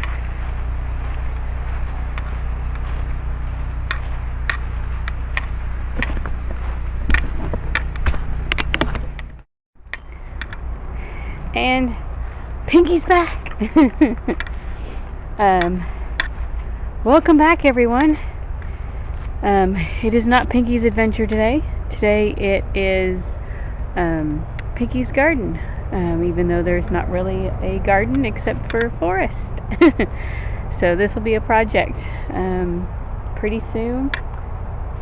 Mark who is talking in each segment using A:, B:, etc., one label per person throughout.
A: move. And Pinky's back. Welcome back, everyone. It is not Pinky's adventure today. Today it is Pinky's garden, even though there's not really a garden except for forest. So this will be a project pretty soon.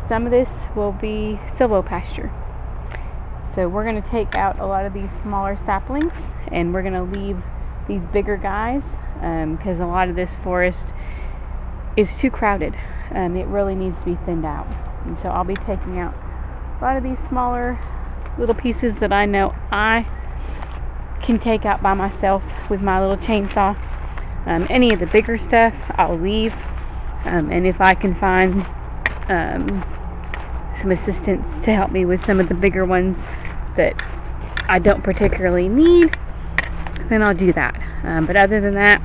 A: Some of this will be silvopasture. So we're going to take out a lot of these smaller saplings and we're going to leave these bigger guys because a lot of this forest is too crowded. It really needs to be thinned out. And so I'll be taking out a lot of these smaller little pieces that I know I can take out by myself with my little chainsaw. Any of the bigger stuff I'll leave, and if I can find some assistance to help me with some of the bigger ones that I don't particularly need, then I'll do that. But other than that,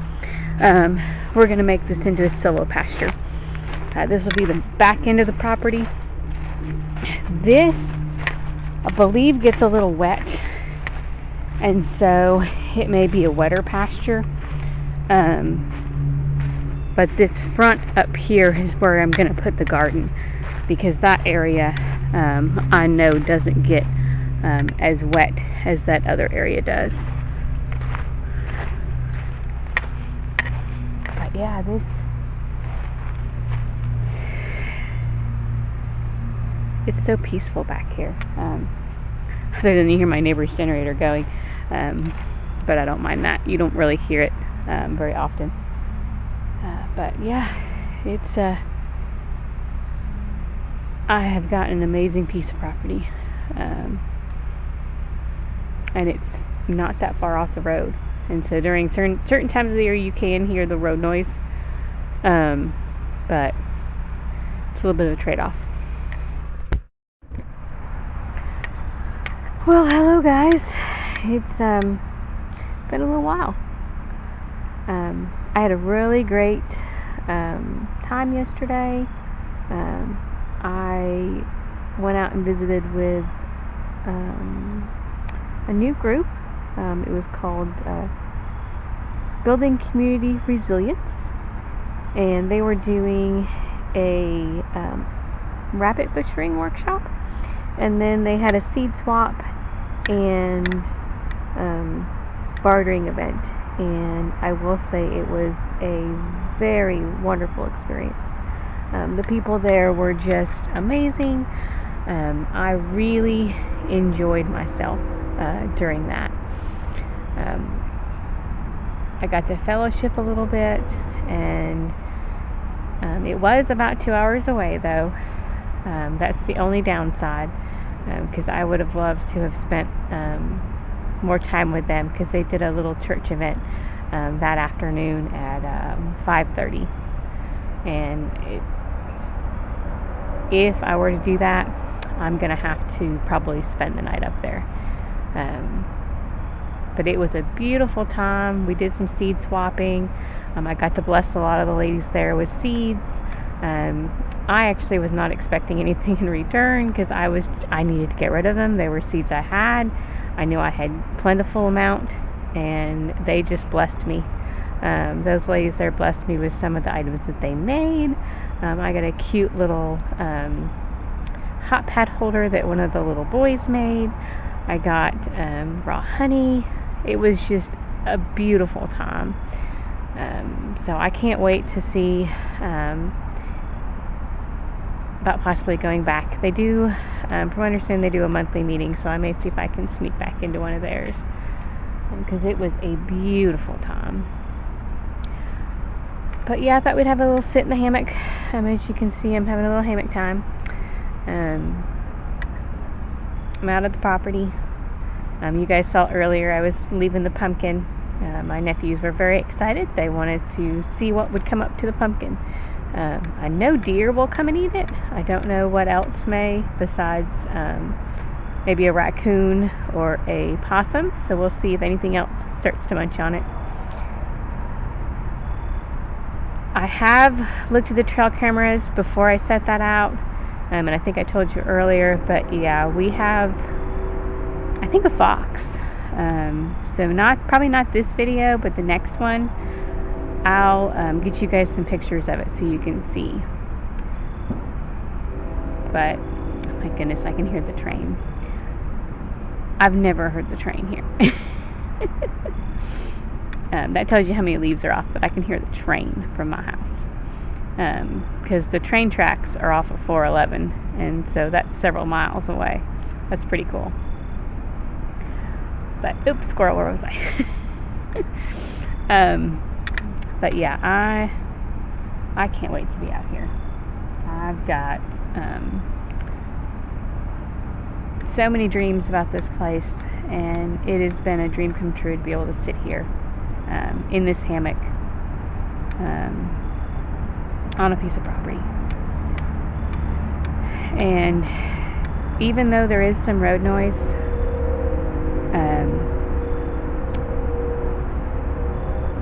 A: we're going to make this into a silvopasture. This will be the back end of the property. This, I believe, gets a little wet, and so it may be a wetter pasture. But this front up here is where I'm going to put the garden, because that area I know doesn't get as wet as that other area does. But yeah, it's so peaceful back here. Other than you hear my neighbor's generator going, but I don't mind that. You don't really hear it very often. But yeah, it's I have got an amazing piece of property, and it's not that far off the road. And so during certain times of the year, you can hear the road noise, but it's a little bit of a trade-off. Well, hello guys. It's been a little while. I had a really great time yesterday. I went out and visited with a new group. It was called Building Community Resilience, and they were doing a rabbit butchering workshop, and then they had a seed swap and bartering event, and I will say it was a very wonderful experience. The people there were just amazing. I really enjoyed myself during that. I got to fellowship a little bit, and it was about 2 hours away though. That's the only downside, because I would have loved to have spent more time with them, because they did a little church event that afternoon at 5:30, and if I were to do that, I'm gonna have to probably spend the night up there. But it was a beautiful time. We did some seed swapping. I got to bless a lot of the ladies there with seeds. I actually was not expecting anything in return, because I needed to get rid of them. They were seeds I had. I knew I had plentiful amount, and they just blessed me. Those ladies there blessed me with some of the items that they made. I got a cute little hot pad holder that one of the little boys made. I got raw honey. It was just a beautiful time. So I can't wait to see about possibly going back. They do, from what I understand, they do a monthly meeting, so I may see if I can sneak back into one of theirs, because it was a beautiful time. But yeah, I thought we'd have a little sit in the hammock. As you can see, I'm having a little hammock time. I'm out at the property. You guys saw earlier I was leaving the pumpkin. My nephews were very excited. They wanted to see what would come up to the pumpkin. I know deer will come and eat it. I don't know what else may, besides maybe a raccoon or a possum. So we'll see if anything else starts to munch on it. I have looked at the trail cameras before I set that out, and I think I told you earlier, but yeah, we have, I think, a fox. So probably not this video, but the next one, I'll get you guys some pictures of it so you can see. But, oh my goodness, I can hear the train. I've never heard the train here. That tells you how many leaves are off, but I can hear the train from my house. Because the train tracks are off of 411, and so that's several miles away. That's pretty cool. But, oops, squirrel, where was I? But yeah, I can't wait to be out here. I've got so many dreams about this place, and it has been a dream come true to be able to sit here in this hammock on a piece of property. And even though there is some road noise,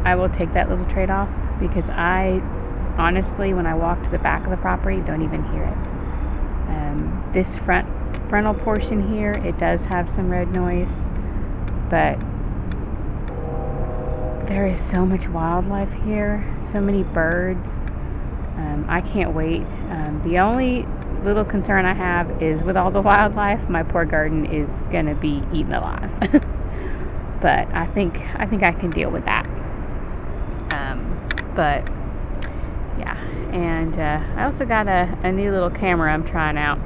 A: I will take that little trade-off, because I honestly, when I walk to the back of the property, don't even hear it. This frontal portion here, it does have some road noise, but there is so much wildlife here, so many birds. I can't wait. The only little concern I have is with all the wildlife, my poor garden is gonna be eaten alive. But I think I can deal with that. But yeah, and I also got a new little camera I'm trying out.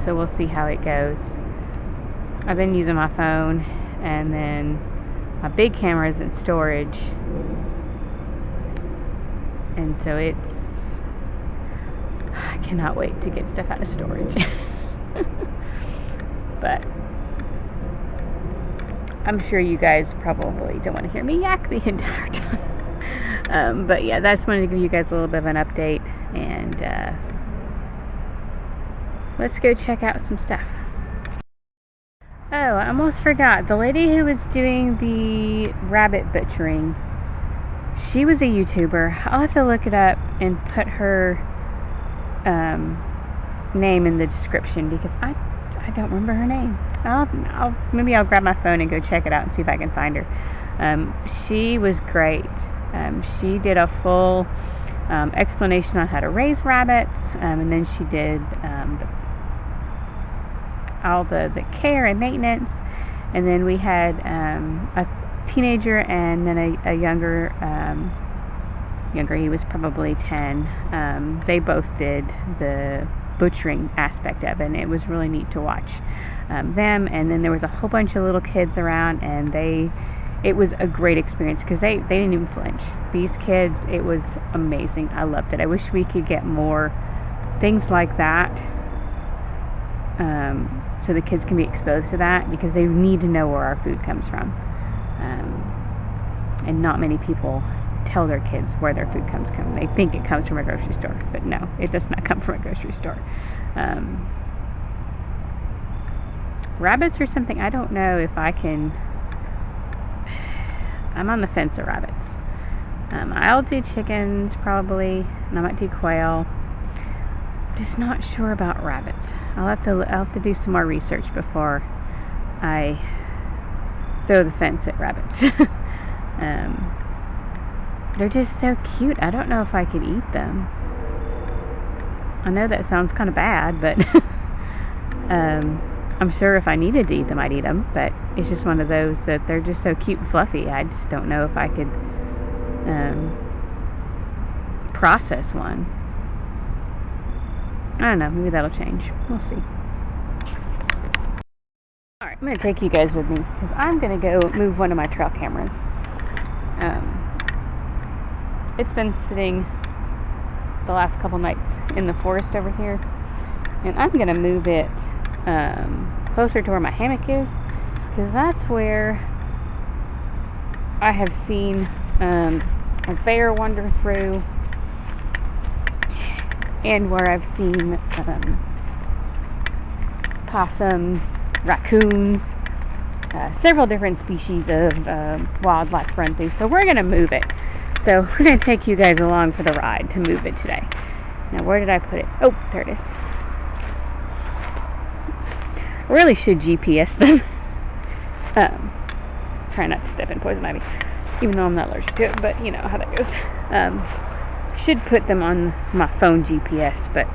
A: So we'll see how it goes. I've been using my phone, and then my big camera is in storage, and so I cannot wait to get stuff out of storage. But I'm sure you guys probably don't want to hear me yak the entire time. But yeah, that's wanted to give you guys a little bit of an update, and let's go check out some stuff. Oh, I almost forgot. The lady who was doing the rabbit butchering, she was a YouTuber. I'll have to look it up and put her name in the description, because I don't remember her name. Maybe I'll grab my phone and go check it out and see if I can find her. She was great. She did a full explanation on how to raise rabbits, and then she did all the care and maintenance. And then we had a teenager and then a younger, he was probably 10. They both did the butchering aspect of it, and it was really neat to watch them. And then there was a whole bunch of little kids around, and it was a great experience, because they didn't even flinch. These kids, it was amazing. I loved it. I wish we could get more things like that, so the kids can be exposed to that, because they need to know where our food comes from. And not many people tell their kids where their food comes from. They think it comes from a grocery store, but no, it does not come from a grocery store. Rabbits are something I don't know if I can. I'm on the fence of rabbits. I'll do chickens probably, and I might do quail. Just not sure about rabbits. I'll have to do some more research before I throw the fence at rabbits. They're just so cute. I don't know if I could eat them. I know that sounds kind of bad, but I'm sure if I needed to eat them, I'd eat them. But it's just one of those that they're just so cute and fluffy. I just don't know if I could process one. I don't know. Maybe that'll change. We'll see. Alright, I'm going to take you guys with me, because I'm going to go move one of my trail cameras. It's been sitting the last couple nights in the forest over here, and I'm going to move it closer to where my hammock is, because that's where I have seen a bear wander through, and where I've seen possums, raccoons, several different species of wildlife run through. So we're going to move it. So we're going to take you guys along for the ride to move it today. Now, where did I put it? Oh, there it is. I really should GPS them. Try not to step in poison ivy, even though I'm not allergic to it, but you know how that goes. Should put them on my phone GPS, but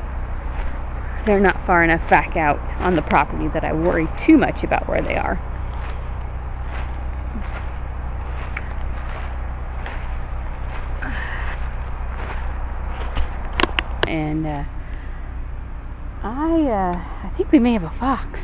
A: they're not far enough back out on the property that I worry too much about where they are. And I think we may have a fox.